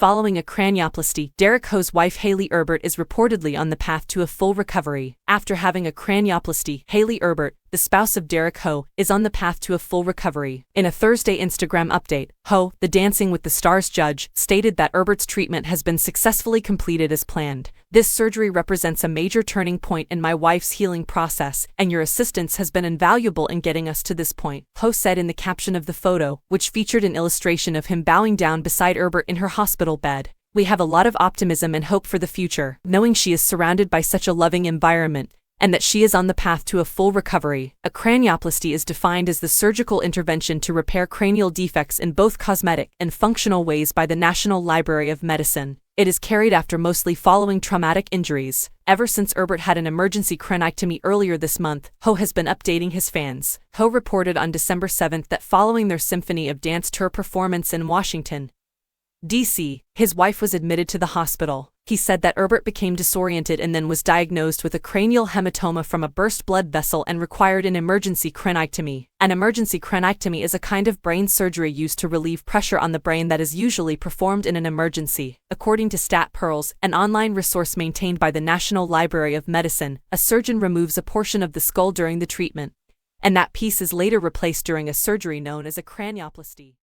following a cranioplasty. Hough's wife Hayley Erbert is reportedly on the path to a full recovery. After having a cranioplasty, Hayley Erbert, the spouse of Hough, is on the path to a full recovery. In a Thursday Instagram update, Hough, the Dancing with the Stars judge, stated that Erbert's treatment has been successfully completed as planned. This surgery represents a major turning point in my wife's healing process, and your assistance has been invaluable in getting us to this point, Hough said in the caption of the photo, which featured an illustration of him bowing down beside Erbert in her hospital bed. We have a lot of optimism and hope for the future, knowing she is surrounded by such a loving environment, and that she is on the path to a full recovery. A cranioplasty is defined as the surgical intervention to repair cranial defects in both cosmetic and functional ways by the National Library of Medicine. It is carried after mostly following traumatic injuries. Ever since Erbert had an emergency craniectomy earlier this month, Hough has been updating his fans. Hough reported on December 7 that following their Symphony of Dance tour performance in Washington, D.C., his wife was admitted to the hospital. He said that Erbert became disoriented and then was diagnosed with a cranial hematoma from a burst blood vessel and required an emergency craniectomy. An emergency craniectomy is a kind of brain surgery used to relieve pressure on the brain that is usually performed in an emergency. According to Stat Pearls, an online resource maintained by the National Library of Medicine, a surgeon removes a portion of the skull during the treatment, and that piece is later replaced during a surgery known as a cranioplasty.